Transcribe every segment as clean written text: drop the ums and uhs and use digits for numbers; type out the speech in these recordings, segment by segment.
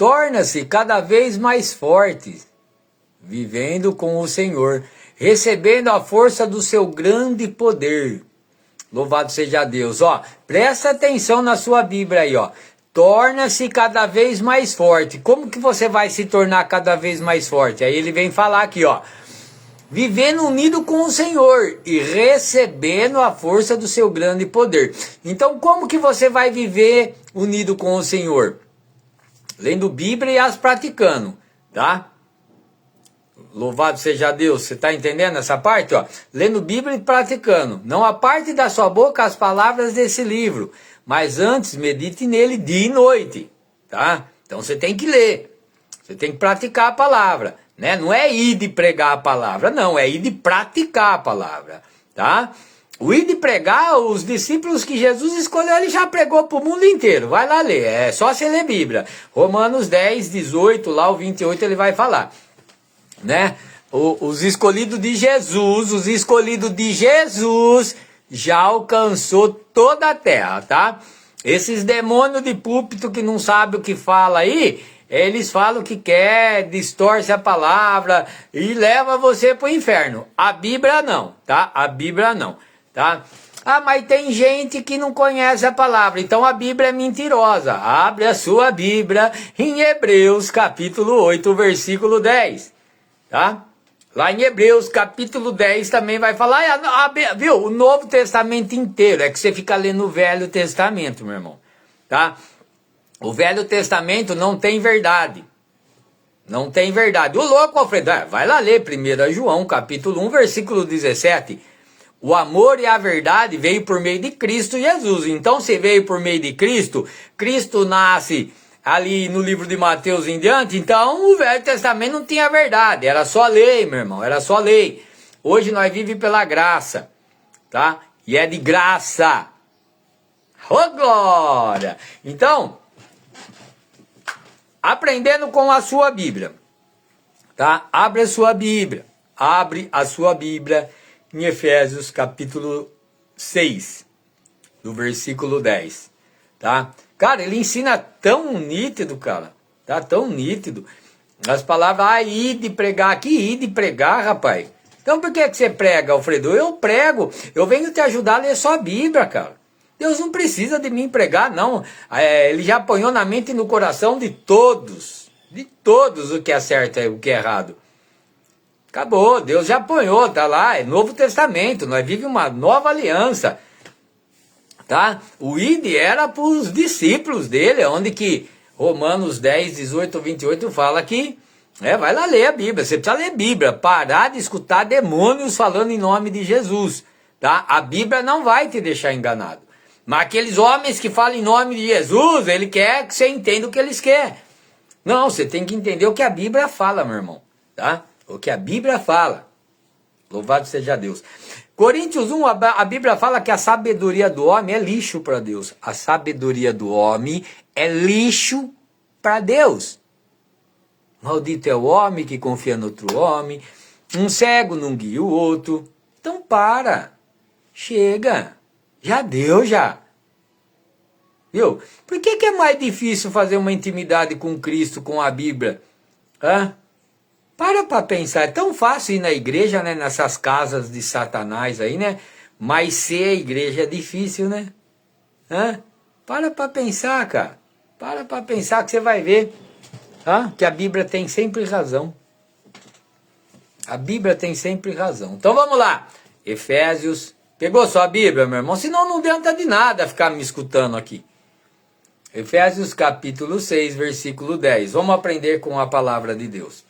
torna-se cada vez mais forte, vivendo com o Senhor, recebendo a força do seu grande poder. Louvado seja Deus. Ó, presta atenção na sua Bíblia aí, ó. Torna-se cada vez mais forte. Como que você vai se tornar cada vez mais forte? Aí ele vem falar aqui, ó. Vivendo unido com o Senhor e recebendo a força do seu grande poder. Então, como que você vai viver unido com o Senhor? Lendo Bíblia e as praticando, tá? Louvado seja Deus. Você está entendendo essa parte? Ó? Lendo Bíblia e praticando. Não aparte da sua boca as palavras desse livro, mas antes medite nele dia e noite, tá? Então você tem que ler. Você tem que praticar a palavra, né? Não é ir de pregar a palavra, não. É ir de praticar a palavra, tá? O ir de pregar, os discípulos que Jesus escolheu, ele já pregou para o mundo inteiro. Vai lá ler. É só você ler Bíblia. Romanos 10, 18, lá o 28 ele vai falar. Né? Os escolhidos de Jesus já alcançou toda a terra, tá? Esses demônios de púlpito que não sabem o que fala aí, eles falam o que quer, distorce a palavra e leva você pro inferno. A Bíblia não, tá? A Bíblia não, tá? Ah, mas tem gente que não conhece a palavra, então a Bíblia é mentirosa. Abre a sua Bíblia em Hebreus capítulo 8, versículo 10. Tá? Lá em Hebreus capítulo 10 também vai falar, viu? O Novo Testamento inteiro, é que você fica lendo o Velho Testamento, meu irmão, tá? O Velho Testamento não tem verdade, não tem verdade. O louco, Alfredo, vai lá ler 1 João capítulo 1, versículo 17, o amor e a verdade veio por meio de Cristo Jesus. Então se veio por meio de Cristo, Cristo nasce ali no livro de Mateus em diante, então o Velho Testamento não tinha verdade, era só lei, meu irmão, era só lei. Hoje nós vivemos pela graça, tá? E é de graça. Ô glória! Então, aprendendo com a sua Bíblia, tá? Abre a sua Bíblia em Efésios capítulo 6, do versículo 10, tá? Cara, ele ensina tão nítido, cara. Tá tão nítido. As palavras, ir de pregar aqui, ir de pregar, rapaz. Então por que você prega, Alfredo? Eu prego. Eu venho te ajudar a ler só a Bíblia, cara. Deus não precisa de mim pregar, não. Ele já apanhou na mente e no coração de todos. De todos o que é certo e o que é errado. Acabou. Deus já apanhou, tá lá. É Novo Testamento. Nós vivemos uma nova aliança. Tá? O ID era para os discípulos dele, onde que Romanos 10, 18, 28 fala que, vai lá ler a Bíblia, você precisa ler a Bíblia, parar de escutar demônios falando em nome de Jesus, tá? A Bíblia não vai te deixar enganado, mas aqueles homens que falam em nome de Jesus, ele quer que você entenda o que eles querem. Não, você tem que entender o que a Bíblia fala, meu irmão, tá? O que a Bíblia fala. Louvado seja Deus. Coríntios 1, a Bíblia fala que a sabedoria do homem é lixo para Deus. A sabedoria do homem é lixo para Deus. Maldito é o homem que confia no outro homem. Um cego não guia o outro. Então para. Chega. Já deu, já. Viu? Por que é mais difícil fazer uma intimidade com Cristo, com a Bíblia? Hã? Para pensar, é tão fácil ir na igreja, né, nessas casas de Satanás aí, né, mas ser a igreja é difícil, né, para pensar, cara, para pensar que você vai ver, que a Bíblia tem sempre razão, a Bíblia tem sempre razão. Então vamos lá, Efésios, pegou sua Bíblia, meu irmão? Senão não adianta de nada ficar me escutando aqui. Efésios capítulo 6, versículo 10, vamos aprender com a palavra de Deus.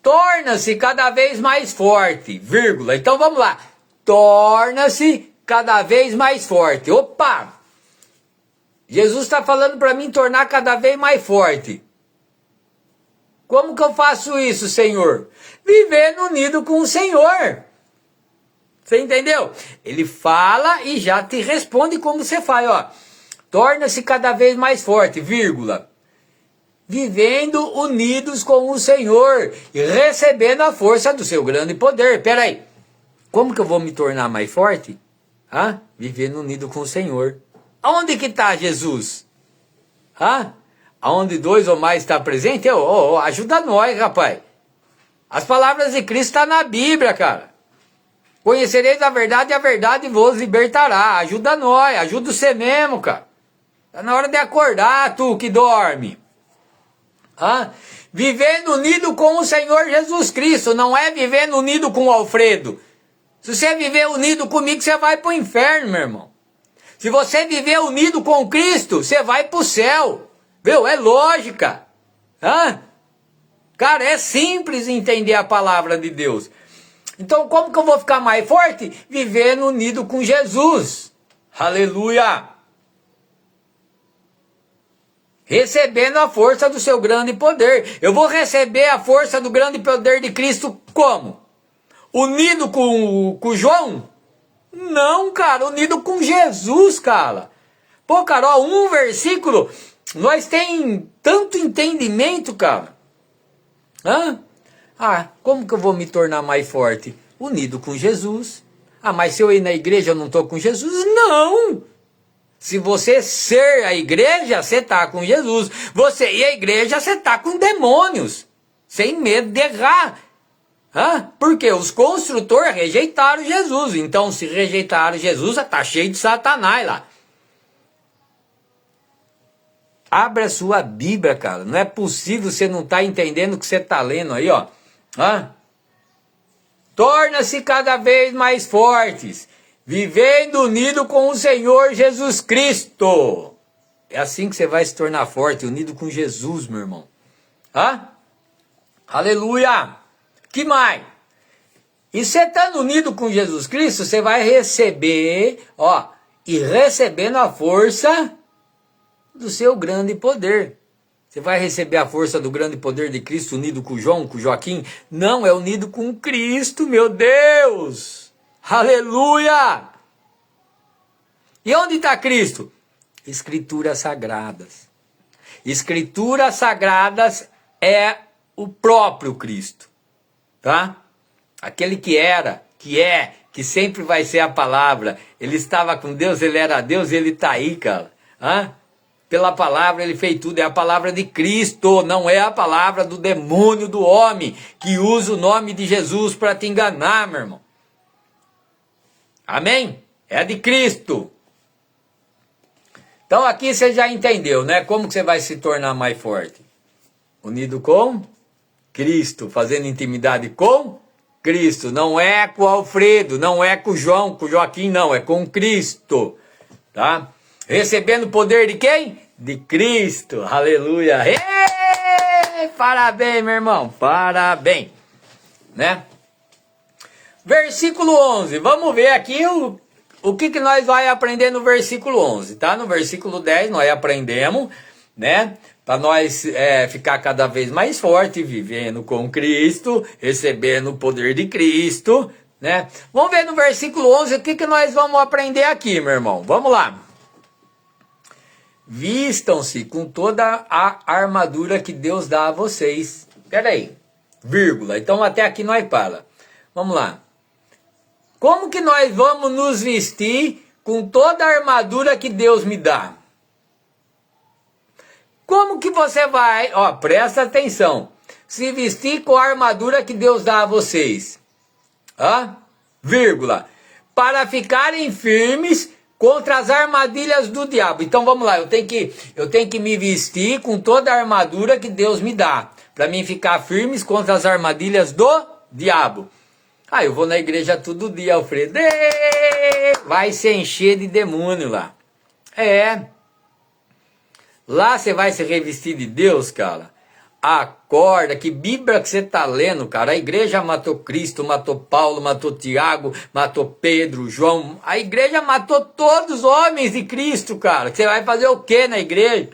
Torna-se cada vez mais forte, vírgula. Então vamos lá. Torna-se cada vez mais forte. Opa! Jesus está falando para mim tornar cada vez mais forte. Como que eu faço isso, Senhor? Vivendo unido com o Senhor. Você entendeu? Ele fala e já te responde como você faz, ó. Torna-se cada vez mais forte, vírgula. Vivendo unidos com o Senhor e recebendo a força do seu grande poder. Peraí, como que eu vou me tornar mais forte? Vivendo unido com o Senhor. Aonde que está Jesus? aonde dois ou mais está presente, ajuda nós, rapaz. As palavras de Cristo estão na Bíblia, cara. Conhecereis a verdade e a verdade vos libertará. Ajuda nós, ajuda você mesmo, cara. Tá na hora de acordar, tu que dorme. Vivendo unido com o Senhor Jesus Cristo, não é vivendo unido com o Alfredo. Se você viver unido comigo, você vai para o inferno, meu irmão. Se você viver unido com Cristo, você vai para o céu. Viu? É lógica. Cara, é simples entender a palavra de Deus. Então, como que eu vou ficar mais forte? Vivendo unido com Jesus. Aleluia. Recebendo a força do seu grande poder. Eu vou receber a força do grande poder de Cristo como? Unido com João? Não, cara, unido com Jesus, cara. Pô, Carol, um versículo, nós tem tanto entendimento, cara. Como que eu vou me tornar mais forte? Unido com Jesus. Mas se eu ir na igreja eu não estou com Jesus? Não! Se você ser a igreja, você está com Jesus. Você ir à igreja, você está com demônios. Sem medo de errar. Porque os construtores rejeitaram Jesus. Então, se rejeitaram Jesus, está cheio de Satanás lá. Abra a sua Bíblia, cara. Não é possível você não estar entendendo o que você está lendo aí, ó. Torna-se cada vez mais fortes, vivendo unido com o Senhor Jesus Cristo. É assim que você vai se tornar forte, unido com Jesus, meu irmão. Aleluia! Que mais? E você estando unido com Jesus Cristo, você vai receber, e recebendo a força do seu grande poder. Você vai receber a força do grande poder de Cristo unido com João, com Joaquim? Não, é unido com Cristo, meu Deus! Aleluia! E onde está Cristo? Escrituras sagradas. Escrituras sagradas é o próprio Cristo, tá? Aquele que era, que é, que sempre vai ser a palavra. Ele estava com Deus, ele era Deus, ele está aí, cara. Pela palavra ele fez tudo, é a palavra de Cristo, não é a palavra do demônio, do homem, que usa o nome de Jesus para te enganar, meu irmão. Amém? É de Cristo. Então aqui você já entendeu, né? Como que você vai se tornar mais forte? Unido com Cristo, fazendo intimidade com Cristo. Não é com o Alfredo, não é com o João, com o Joaquim, não, é com Cristo, tá? Recebendo o poder de quem? De Cristo, aleluia. Parabéns, meu irmão, parabéns, né? Versículo 11, vamos ver aqui o que nós vai aprender no versículo 11, tá? No versículo 10 nós aprendemos, né? Para nós ficar cada vez mais forte, vivendo com Cristo, recebendo o poder de Cristo, né? Vamos ver no versículo 11 o que nós vamos aprender aqui, meu irmão. Vamos lá. Vistam-se com toda a armadura que Deus dá a vocês. Espera aí, vírgula. Então até aqui nós para. Vamos lá. Como que nós vamos nos vestir com toda a armadura que Deus me dá? Como que você vai, presta atenção, se vestir com a armadura que Deus dá a vocês? Vírgula. Para ficarem firmes contra as armadilhas do diabo. Então vamos lá, eu tenho que me vestir com toda a armadura que Deus me dá, para mim ficar firmes contra as armadilhas do diabo. Eu vou na igreja todo dia, Alfredo. Vai se encher de demônio lá. Lá você vai se revestir de Deus, cara. Acorda, que Bíblia que você está lendo, cara? A igreja matou Cristo, matou Paulo, matou Tiago, matou Pedro, João. A igreja matou todos os homens de Cristo, cara. Você vai fazer o que na igreja?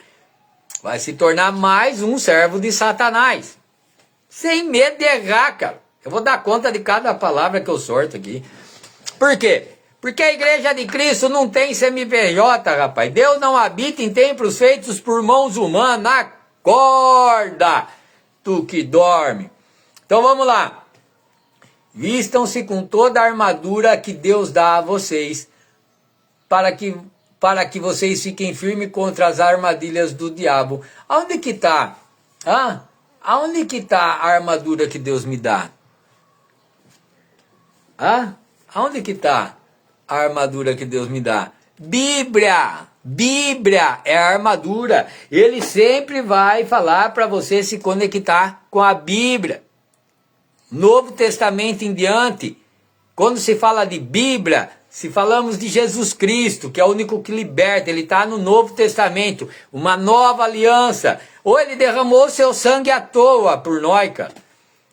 Vai se tornar mais um servo de Satanás. Sem medo de errar, cara. Eu vou dar conta de cada palavra que eu sorto aqui. Por quê? Porque a igreja de Cristo não tem CNPJ, rapaz. Deus não habita em templos feitos por mãos humanas. Acorda, tu que dorme. Então vamos lá. Vistam-se com toda a armadura que Deus dá a vocês, para que para que vocês fiquem firmes contra as armadilhas do diabo. Aonde que está? Aonde que está a armadura que Deus me dá? Aonde que está a armadura que Deus me dá? Bíblia! Bíblia é a armadura. Ele sempre vai falar para você se conectar com a Bíblia. Novo Testamento em diante, quando se fala de Bíblia, se falamos de Jesus Cristo, que é o único que liberta, ele está no Novo Testamento, uma nova aliança. Ou ele derramou seu sangue à toa por nós, cara.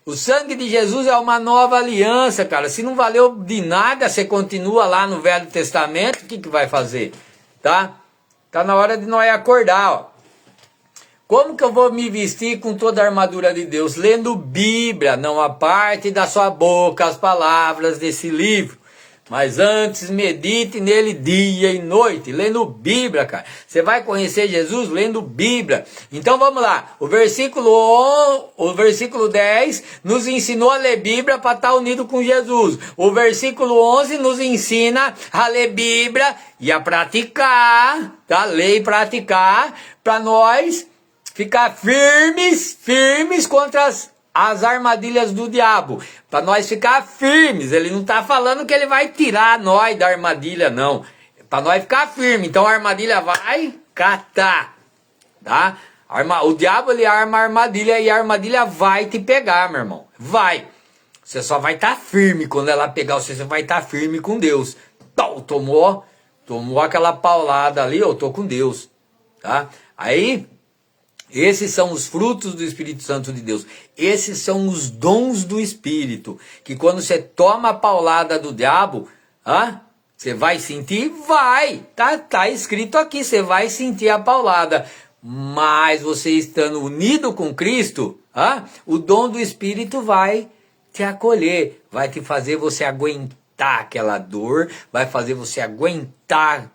O sangue de Jesus é uma nova aliança, cara. Se não valeu de nada, você continua lá no Velho Testamento, o que vai fazer? Tá na hora de nós acordar, ó. Como que eu vou me vestir com toda a armadura de Deus? Lendo Bíblia, não aparte da sua boca as palavras desse livro, mas antes medite nele dia e noite, lendo Bíblia, cara. Você vai conhecer Jesus lendo Bíblia. Então vamos lá, o versículo 10 nos ensinou a ler Bíblia para estar unido com Jesus. O versículo 11 nos ensina a ler Bíblia e a praticar, tá? Ler e praticar, para nós ficar firmes contra as armadilhas do diabo. Para nós ficar firmes. Ele não está falando que ele vai tirar nós da armadilha, não. Para nós ficar firmes. Então a armadilha vai catar. Tá? O diabo ele arma a armadilha e a armadilha vai te pegar, meu irmão. Vai. Você só vai estar firme quando ela pegar você. Você vai estar firme com Deus. Tomou aquela paulada ali, eu tô com Deus. Tá? Aí... esses são os frutos do Espírito Santo de Deus. Esses são os dons do Espírito. Que quando você toma a paulada do diabo, você vai sentir? Vai. Tá escrito aqui, você vai sentir a paulada. Mas você estando unido com Cristo, o dom do Espírito vai te acolher. Vai te fazer você aguentar aquela dor. Vai fazer você aguentar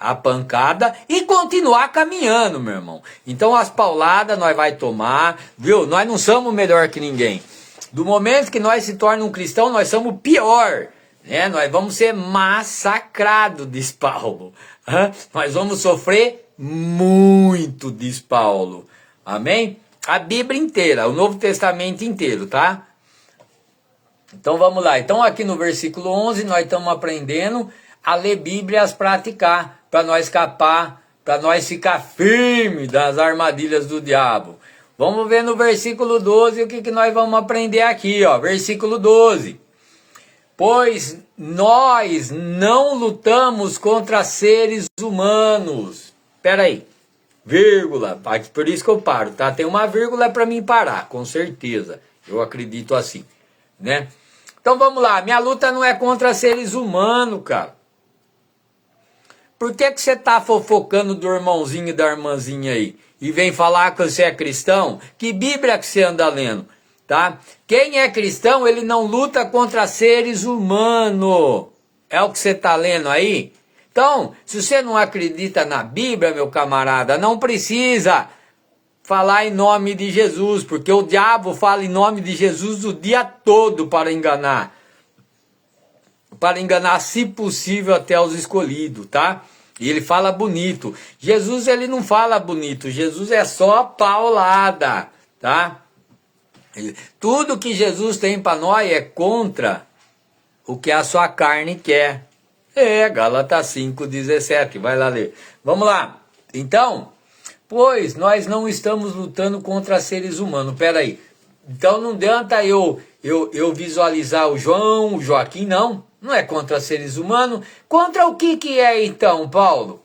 a pancada e continuar caminhando, meu irmão. Então as pauladas nós vai tomar, viu? Nós não somos melhor que ninguém. Do momento que nós se tornamos um cristão, nós somos pior, né? Nós vamos ser massacrados, diz Paulo. Nós vamos sofrer muito, diz Paulo. Amém? A Bíblia inteira, o Novo Testamento inteiro, tá? Então vamos lá. Então aqui no versículo 11 nós estamos aprendendo a ler Bíblia e as praticar, para nós escapar, para nós ficar firmes das armadilhas do diabo. Vamos ver no versículo 12 o que nós vamos aprender aqui, ó. Versículo 12. Pois nós não lutamos contra seres humanos. Espera aí, vírgula, por isso que eu paro, tá? Tem uma vírgula para mim parar, com certeza. Eu acredito assim, né? Então vamos lá, minha luta não é contra seres humanos, cara. Por que você está fofocando do irmãozinho e da irmãzinha aí? E vem falar que você é cristão? Que Bíblia que você anda lendo? Tá? Quem é cristão, ele não luta contra seres humanos. É o que você está lendo aí? Então, se você não acredita na Bíblia, meu camarada, não precisa falar em nome de Jesus, porque o diabo fala em nome de Jesus o dia todo para enganar. Para enganar, se possível, até os escolhidos, tá? E ele fala bonito. Jesus, ele não fala bonito. Jesus é só paulada, tá? Tudo que Jesus tem para nós é contra o que a sua carne quer. Gálatas 5:17. Vai lá ler. Vamos lá. Então, pois nós não estamos lutando contra seres humanos. Pera aí. Então não adianta eu visualizar o João, o Joaquim, não. Não é contra seres humanos. Contra o que é então, Paulo?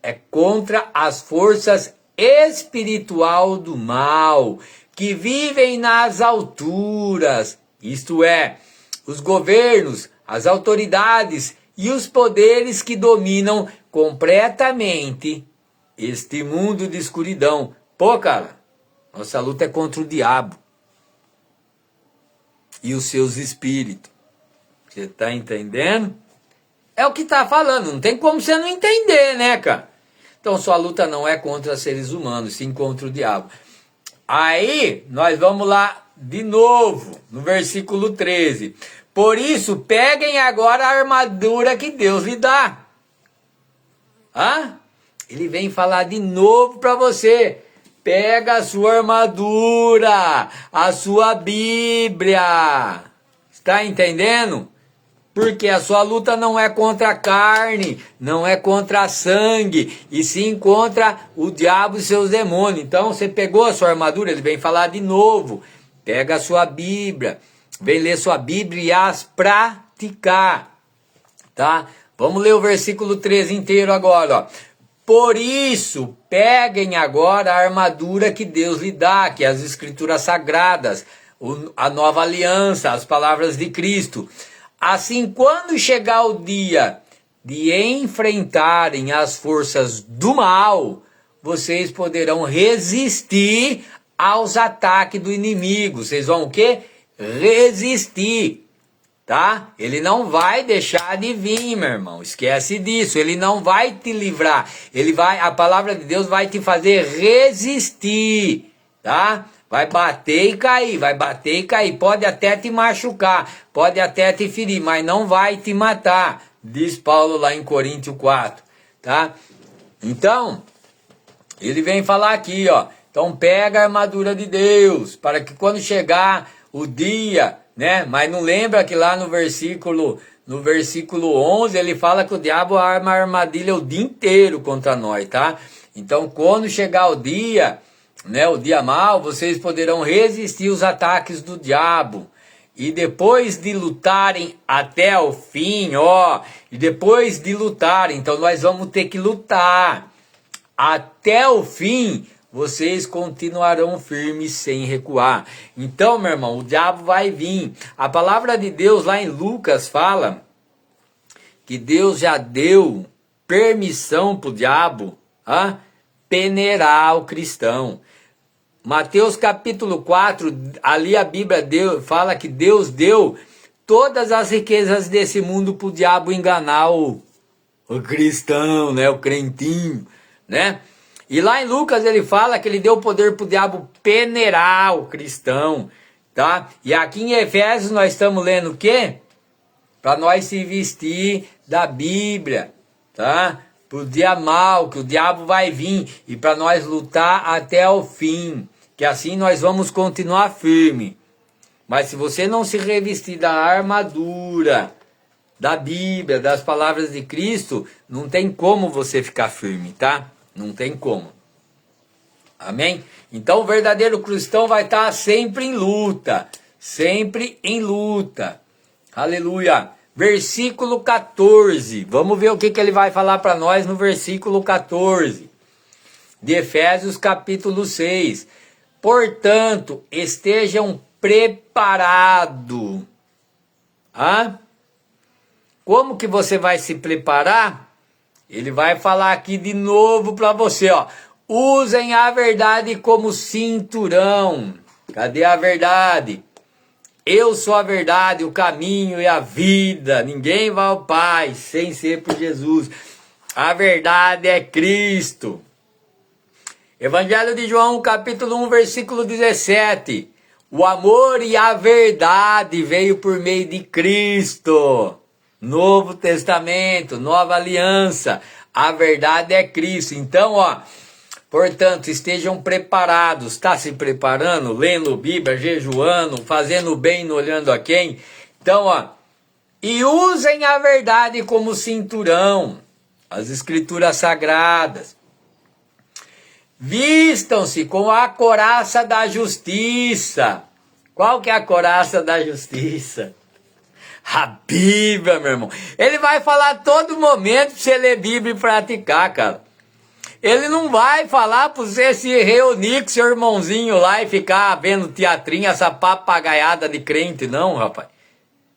É contra as forças espiritual do mal, que vivem nas alturas. Isto é, os governos, as autoridades e os poderes que dominam completamente este mundo de escuridão. Pô, cara, nossa luta é contra o diabo e os seus espíritos. Você tá entendendo? É o que tá falando, não tem como você não entender, né, cara? Então sua luta não é contra seres humanos, sim contra o diabo. Aí, nós vamos lá de novo, no versículo 13. Por isso, peguem agora a armadura que Deus lhe dá. Hã? Ele vem falar de novo para você. Pega a sua armadura, a sua Bíblia. Está entendendo? Porque a sua luta não é contra a carne, não é contra sangue, e sim contra o diabo e seus demônios. Então você pegou a sua armadura, ele vem falar de novo. Pega a sua Bíblia, vem ler sua Bíblia e as praticar. Tá? Vamos ler o versículo 13 inteiro agora, ó. Por isso, peguem agora a armadura que Deus lhe dá, que é as Escrituras Sagradas, a nova aliança, as palavras de Cristo. Assim, quando chegar o dia de enfrentarem as forças do mal, vocês poderão resistir aos ataques do inimigo. Vocês vão o quê? Resistir. Tá? Ele não vai deixar de vir, meu irmão. Esquece disso. Ele não vai te livrar. A palavra de Deus vai te fazer resistir, tá? Vai bater e cair, vai bater e cair. Pode até te machucar, pode até te ferir, mas não vai te matar, diz Paulo lá em Coríntios 4, tá? Então, ele vem falar aqui, ó. Então pega a armadura de Deus, para que quando chegar o dia, né? Mas não lembra que lá no versículo 11 ele fala que o diabo arma a armadilha o dia inteiro contra nós, tá? Então quando chegar o dia, né, o dia mau, vocês poderão resistir os ataques do diabo. E depois de lutarem até o fim, ó, e depois de lutar, então nós vamos ter que lutar até o fim. Vocês continuarão firmes sem recuar. Então, meu irmão, o diabo vai vir. A palavra de Deus lá em Lucas fala que Deus já deu permissão para o diabo peneirar o cristão. Mateus capítulo 4, ali a Bíblia fala que Deus deu todas as riquezas desse mundo para o diabo enganar o cristão, né, o crentinho, né? E lá em Lucas ele fala que ele deu poder para o diabo peneirar o cristão, tá? E aqui em Efésios nós estamos lendo o quê? Para nós se vestir da Bíblia, tá? Para o dia mau, que o diabo vai vir, e para nós lutar até o fim, que assim nós vamos continuar firme. Mas se você não se revestir da armadura, da Bíblia, das palavras de Cristo, não tem como você ficar firme, tá? Não tem como. Amém? Então o verdadeiro cristão vai estar sempre em luta. Sempre em luta. Aleluia. Versículo 14. Vamos ver o que ele vai falar para nós no versículo 14. De Efésios capítulo 6. Portanto, estejam preparados. Como que você vai se preparar? Ele vai falar aqui de novo para você, ó. Usem a verdade como cinturão. Cadê a verdade? Eu sou a verdade, o caminho e a vida. Ninguém vai ao Pai sem ser por Jesus. A verdade é Cristo. Evangelho de João, capítulo 1, versículo 17. O amor e a verdade veio por meio de Cristo. Novo Testamento, nova aliança, a verdade é Cristo. Então, ó, portanto, estejam preparados. Está se preparando, lendo Bíblia, jejuando, fazendo bem, não olhando a quem? Então, ó, e usem a verdade como cinturão, as Escrituras Sagradas. Vistam-se com a couraça da justiça. Qual que é a couraça da justiça? A Bíblia, meu irmão. Ele vai falar a todo momento para você ler Bíblia e praticar, cara. Ele não vai falar para você se reunir com seu irmãozinho lá e ficar vendo teatrinho, essa papagaiada de crente, não, rapaz.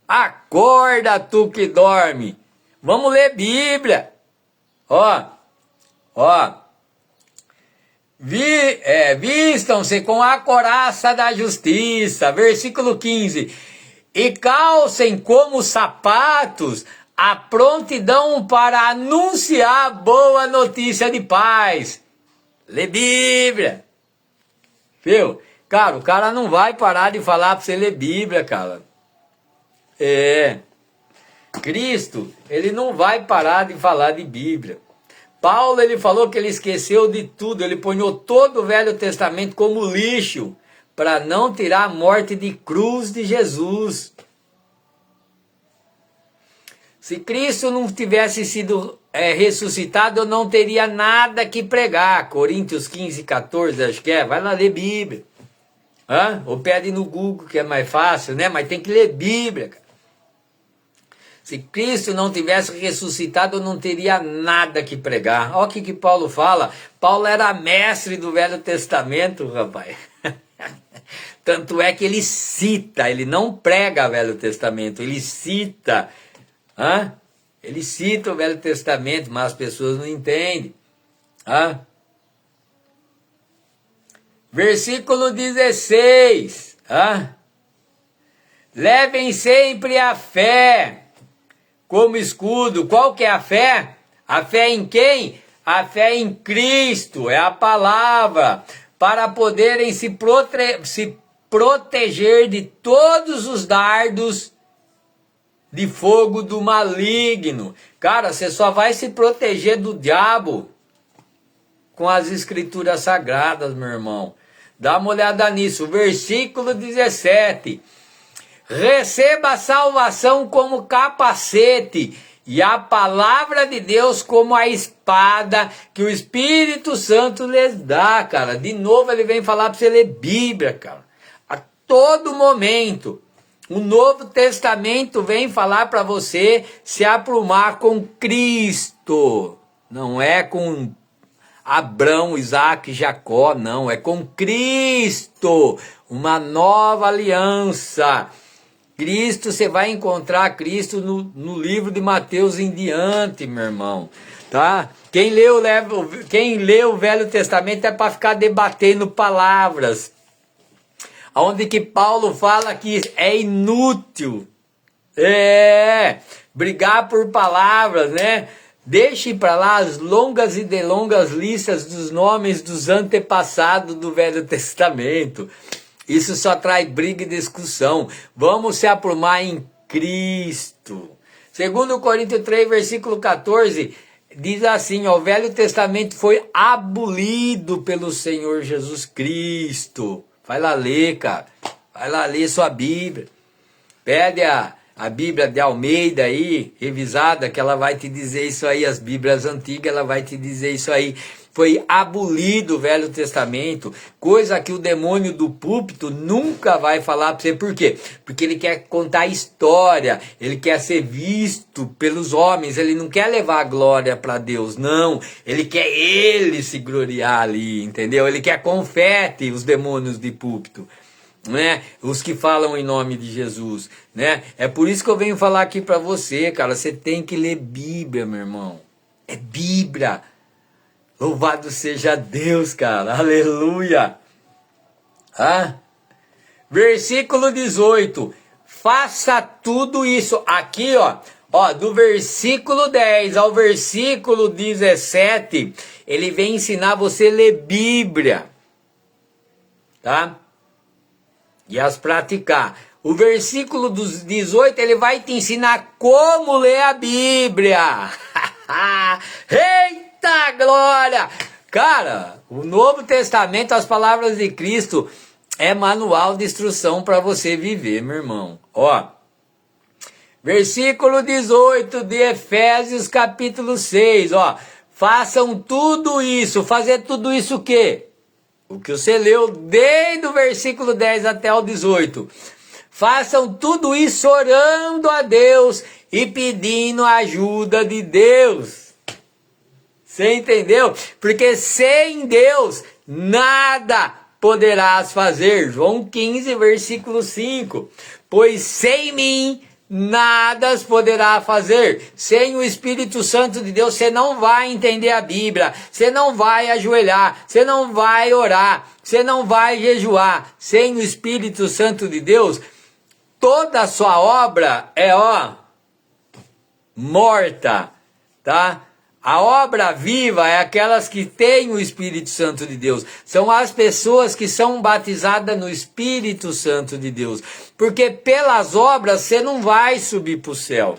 Acorda, tu que dorme. Vamos ler Bíblia. Vistam-se com a couraça da justiça. Versículo 15. E calcem como sapatos a prontidão para anunciar a boa notícia de paz. Lê Bíblia. Viu? Cara, o cara não vai parar de falar para você ler Bíblia, cara. Cristo, ele não vai parar de falar de Bíblia. Paulo, ele falou que ele esqueceu de tudo, ele ponhou todo o Velho Testamento como lixo, para não tirar a morte de cruz de Jesus. Se Cristo não tivesse sido ressuscitado, eu não teria nada que pregar. Coríntios 15, 14, acho que é. Vai lá ler Bíblia. Ou pede no Google, que é mais fácil, né? Mas tem que ler Bíblia, cara. Se Cristo não tivesse ressuscitado, eu não teria nada que pregar. Olha o que Paulo fala. Paulo era mestre do Velho Testamento, rapaz. Tanto é que ele cita, ele não prega o Velho Testamento, ele cita. Ele cita o Velho Testamento, mas as pessoas não entendem. Versículo 16. Levem sempre a fé como escudo. Qual que é a fé? A fé em quem? A fé em Cristo, é a palavra, para poderem se proteger de todos os dardos de fogo do maligno. Cara, você só vai se proteger do diabo com as escrituras sagradas, meu irmão. Dá uma olhada nisso. Versículo 17. Receba a salvação como capacete e a palavra de Deus como a espada que o Espírito Santo lhes dá, cara. De novo ele vem falar para você ler Bíblia, cara. A todo momento. O Novo Testamento vem falar para você se aprumar com Cristo. Não é com Abraão, Isaac, Jacó, não. É com Cristo. Uma nova aliança. Cristo, você vai encontrar Cristo no livro de Mateus em diante, meu irmão. Tá? Quem lê o Velho Testamento é para ficar debatendo palavras. Onde que Paulo fala que é inútil. Brigar por palavras, né? Deixe para lá as longas e delongas listas dos nomes dos antepassados do Velho Testamento. Isso só traz briga e discussão. Vamos se aprumar em Cristo. Segundo Coríntios 3, versículo 14, diz assim, o Velho Testamento foi abolido pelo Senhor Jesus Cristo. Vai lá ler, cara. Vai lá ler sua Bíblia. Pede a Bíblia de Almeida aí, revisada, que ela vai te dizer isso aí. As Bíblias antigas, ela vai te dizer isso aí. Foi abolido o Velho Testamento, coisa que o demônio do púlpito nunca vai falar para você. Por quê? Porque ele quer contar história, ele quer ser visto pelos homens, ele não quer levar a glória para Deus, não. Ele quer ele se gloriar ali, entendeu? Ele quer confete, os demônios de púlpito, né? Os que falam em nome de Jesus, né? É por isso que eu venho falar aqui para você, cara, você tem que ler Bíblia, meu irmão. É Bíblia. Louvado seja Deus, cara. Aleluia. Versículo 18. Faça tudo isso. Aqui, ó, do versículo 10 ao versículo 17, ele vem ensinar você a ler Bíblia. Tá? E as praticar. O versículo dos 18, ele vai te ensinar como ler a Bíblia. Eita glória! Cara, o Novo Testamento, as palavras de Cristo, é manual de instrução para você viver, meu irmão. Ó, versículo 18 de Efésios capítulo 6, ó. Façam tudo isso. Fazer tudo isso o quê? O que você leu desde o versículo 10 até o 18. Façam tudo isso orando a Deus e pedindo a ajuda de Deus. Você entendeu? Porque sem Deus nada poderás fazer. João 15, versículo 5. Pois sem mim nada poderá fazer. Sem o Espírito Santo de Deus você não vai entender a Bíblia. Você não vai ajoelhar. Você não vai orar. Você não vai jejuar. Sem o Espírito Santo de Deus, toda a sua obra é morta, tá? A obra viva é aquelas que têm o Espírito Santo de Deus. São as pessoas que são batizadas no Espírito Santo de Deus. Porque pelas obras você não vai subir para o céu.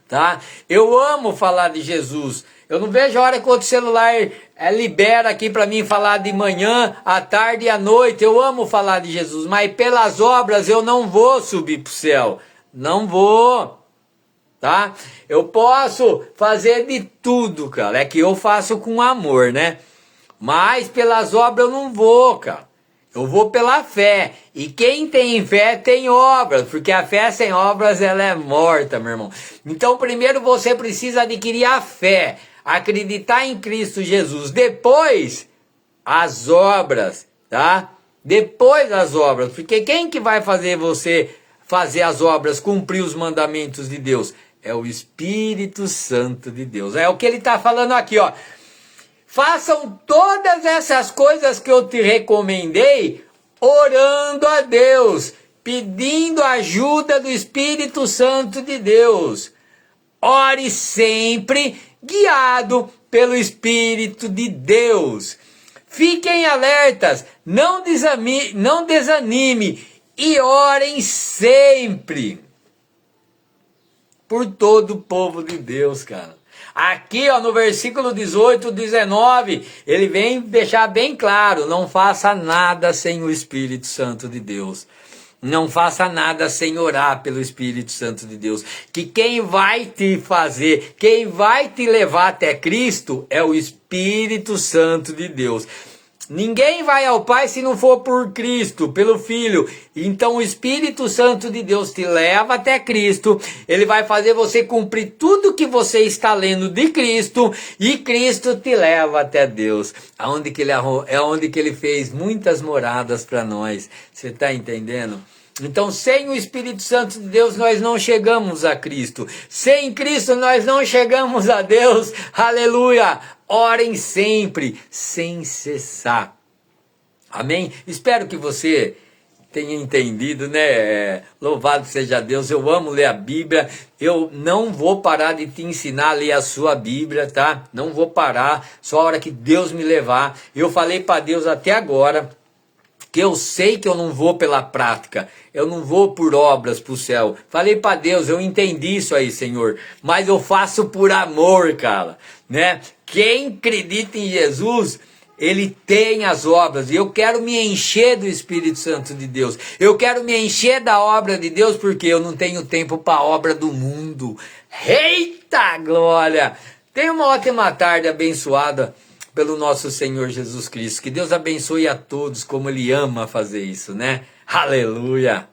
tá? Eu amo falar de Jesus. Eu não vejo a hora que o outro celular libera aqui para mim falar de manhã, à tarde e à noite. Eu amo falar de Jesus, mas pelas obras eu não vou subir para o céu. Não vou, tá? Eu posso fazer de tudo, cara. É que eu faço com amor, né? Mas pelas obras eu não vou, cara. Eu vou pela fé. E quem tem fé tem obras, porque a fé sem obras ela é morta, meu irmão. Então primeiro você precisa adquirir a fé, acreditar em Cristo Jesus. Depois as obras, tá? Depois as obras, porque quem que vai fazer você fazer as obras, cumprir os mandamentos de Deus? É o Espírito Santo de Deus. É o que ele está falando aqui, ó. Façam todas essas coisas que eu te recomendei, orando a Deus, pedindo ajuda do Espírito Santo de Deus. Ore sempre guiado pelo Espírito de Deus. Fiquem alertas, não desanime e orem sempre por todo o povo de Deus, cara. Aqui, ó, no versículo 18, 19, ele vem deixar bem claro: não faça nada sem o Espírito Santo de Deus. Não faça nada sem orar pelo Espírito Santo de Deus. Que quem vai te fazer, quem vai te levar até Cristo é o Espírito Santo de Deus. Ninguém vai ao Pai se não for por Cristo, pelo Filho. Então o Espírito Santo de Deus te leva até Cristo. Ele vai fazer você cumprir tudo que você está lendo de Cristo. E Cristo te leva até Deus. É onde que ele fez muitas moradas para nós. Você está entendendo? Então, sem o Espírito Santo de Deus, nós não chegamos a Cristo. Sem Cristo, nós não chegamos a Deus. Aleluia! Orem sempre, sem cessar. Amém? Espero que você tenha entendido, né? Louvado seja Deus. Eu amo ler a Bíblia. Eu não vou parar de te ensinar a ler a sua Bíblia, tá? Não vou parar, só a hora que Deus me levar. Eu falei para Deus até agora que eu sei que eu não vou pela prática, eu não vou por obras para o céu. Falei para Deus, eu entendi isso aí, Senhor, mas eu faço por amor, cara, né? Quem acredita em Jesus, ele tem as obras, e eu quero me encher do Espírito Santo de Deus, eu quero me encher da obra de Deus, porque eu não tenho tempo para a obra do mundo. Eita glória! Tenha uma ótima tarde abençoada pelo nosso Senhor Jesus Cristo. Que Deus abençoe a todos como Ele ama fazer isso, né? Aleluia!